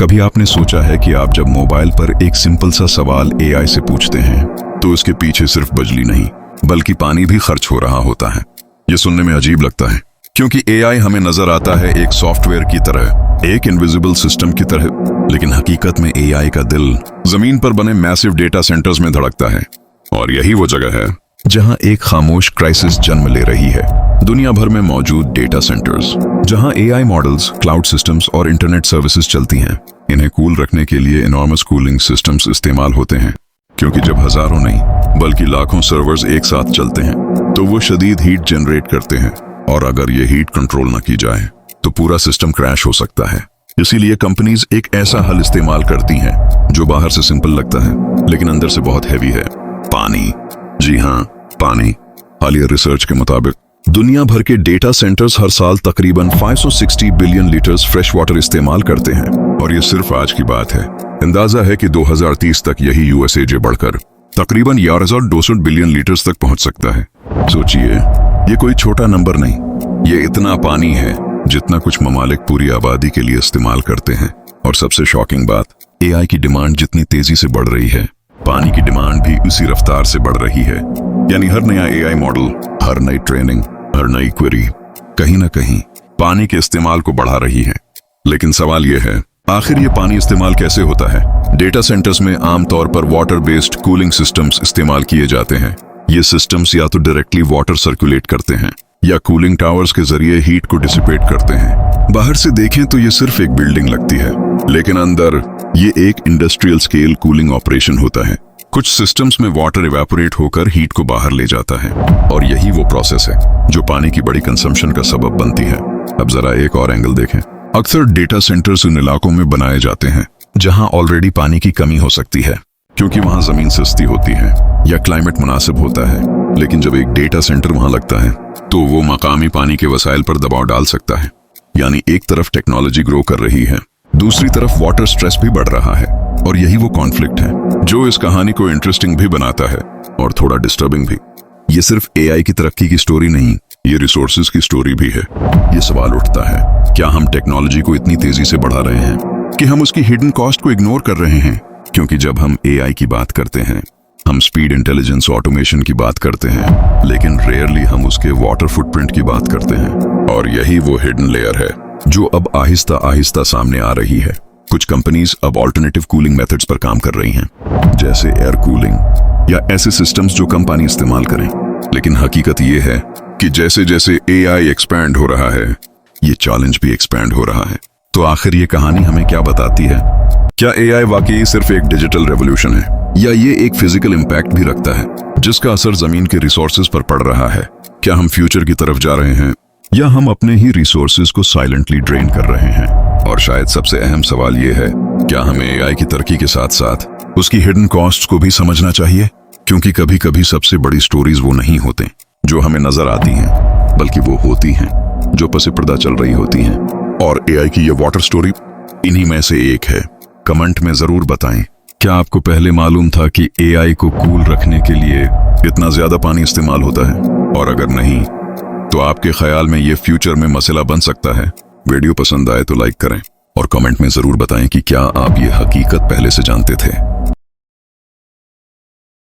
कभी आपने सोचा है कि आप जब मोबाइल पर एक सिंपल सा सवाल एआई से पूछते हैं तो उसके पीछे सिर्फ बिजली नहीं बल्कि पानी भी खर्च हो रहा होता है। ये सुनने में अजीब लगता है क्योंकि एआई हमें नजर आता है एक सॉफ्टवेयर की तरह, एक इनविजिबल सिस्टम की तरह, लेकिन हकीकत में एआई का दिल जमीन पर बने मैसिव डेटा सेंटर्स में धड़कता है। और यही वो जगह है जहां एक खामोश क्राइसिस जन्म ले रही है। दुनिया भर में मौजूद डेटा सेंटर्स जहां एआई मॉडल्स, क्लाउड सिस्टम्स और इंटरनेट सर्विसेज चलती हैं, इन्हें कूल रखने के लिए इनॉर्मस कूलिंग सिस्टम्स इस्तेमाल होते हैं। क्योंकि जब हजारों नहीं बल्कि लाखों सर्वर्स एक साथ चलते हैं तो वो शदीद हीट जनरेट करते हैं, और अगर ये हीट कंट्रोल न की जाए तो पूरा सिस्टम क्रैश हो सकता है। इसीलिए कंपनीज एक ऐसा हल इस्तेमाल करती हैं जो बाहर से सिंपल लगता है लेकिन अंदर से बहुत हैवी है। पानी। जी हाँ, पानी। हालिया रिसर्च के मुताबिक दुनिया भर के डेटा सेंटर्स हर साल तकरीबन 560 बिलियन लीटर्स फ्रेश वाटर इस्तेमाल करते हैं, और ये सिर्फ आज की बात है। अंदाजा है कि 2030 तक यही यूएसए बढ़कर तकरीबन 11,200 बिलियन लीटर्स तक पहुंच सकता है। सोचिए, ये कोई छोटा नंबर नहीं, ये इतना पानी है जितना कुछ ममालिक पूरी आबादी के लिए इस्तेमाल करते हैं। और सबसे शॉकिंग बात, एआई की डिमांड जितनी तेजी से बढ़ रही है, पानी की डिमांड भी उसी रफ्तार से बढ़ रही है। यानी हर नया एआई मॉडल, हर नई ट्रेनिंग, हर नई क्वेरी कहीं ना कहीं पानी के इस्तेमाल को बढ़ा रही है। लेकिन सवाल यह है, आखिर ये पानी इस्तेमाल कैसे होता है? डेटा सेंटर्स में आमतौर पर वाटर बेस्ड कूलिंग सिस्टम्स इस्तेमाल किए जाते हैं। ये सिस्टम्स या तो डायरेक्टली वाटर सर्कुलेट करते हैं या कूलिंग टावर्स के जरिए हीट को डिसिपेट करते हैं। बाहर से देखें तो ये सिर्फ एक बिल्डिंग लगती है, लेकिन अंदर ये एक इंडस्ट्रियल स्केल कूलिंग ऑपरेशन होता है। कुछ सिस्टम्स में वाटर इवेपोरेट होकर हीट को बाहर ले जाता है, और यही वो प्रोसेस है जो पानी की बड़ी कंजम्पशन का सबब बनती है। अब जरा एक और एंगल देखें। अक्सर डेटा सेंटर्स उन इलाकों में बनाए जाते हैं जहां ऑलरेडी पानी की कमी हो सकती है, क्योंकि वहां जमीन सस्ती होती है या क्लाइमेट मुनासिब होता है। लेकिन जब एक डेटा सेंटर वहां लगता है तो वो मकामी पानी के वसाइल पर दबाव डाल सकता है। यानी एक तरफ टेक्नोलॉजी ग्रो कर रही है, दूसरी तरफ वाटर स्ट्रेस भी बढ़ रहा है। और यही वो कॉन्फ्लिक्ट है जो इस कहानी को इंटरेस्टिंग भी बनाता है और थोड़ा डिस्टर्बिंग भी। ये सिर्फ एआई की तरक्की की स्टोरी नहीं, ये रिसोर्सेज की स्टोरी भी है। ये सवाल उठता है, क्या हम टेक्नोलॉजी को इतनी तेजी से बढ़ा रहे हैं कि हम उसकी हिडन कॉस्ट को इग्नोर कर रहे हैं? क्योंकि जब हम एआई की बात करते हैं, हम स्पीड, इंटेलिजेंस, ऑटोमेशन की बात करते हैं, लेकिन रेयरली हम उसके वाटर फुटप्रिंट की बात करते हैं। और यही वो हिडन लेयर है जो अब आहिस्ता आहिस्ता सामने आ रही है। कुछ कंपनीज अब ऑल्टरनेटिव कूलिंग मेथड्स पर काम कर रही हैं, जैसे एयर कूलिंग या ऐसे सिस्टम्स जो कम पानी इस्तेमाल करें। लेकिन हकीकत ये है कि जैसे जैसे एआई एक्सपैंड हो रहा है, ये चैलेंज भी एक्सपैंड हो रहा है। तो आखिर ये कहानी हमें क्या बताती है? क्या एआई वाकई सिर्फ एक डिजिटल रेवोल्यूशन है, या ये एक फिजिकल इम्पैक्ट भी रखता है जिसका असर जमीन के रिसोर्सेज पर पड़ रहा है? क्या हम फ्यूचर की तरफ जा रहे हैं, या हम अपने ही रिसोर्सेज को साइलेंटली ड्रेन कर रहे हैं? और शायद सबसे अहम सवाल ये है, क्या हमें एआई की तरक्की के साथ साथ उसकी हिडन कॉस्ट्स को भी समझना चाहिए? क्योंकि कभी कभी सबसे बड़ी स्टोरीज वो नहीं होते जो हमें नजर आती हैं, बल्कि वो होती हैं जो पसे पर्दा चल रही होती हैं। और एआई की ये वाटर स्टोरी इन्हीं में से एक है। कमेंट में जरूर बताएं, क्या आपको पहले मालूम था कि एआई को कूल रखने के लिए इतना ज्यादा पानी इस्तेमाल होता है? और अगर नहीं, तो आपके ख्याल में ये फ्यूचर में मसला बन सकता है? वीडियो पसंद आए तो लाइक करें और कमेंट में जरूर बताएं कि क्या आप ये हकीकत पहले से जानते थे।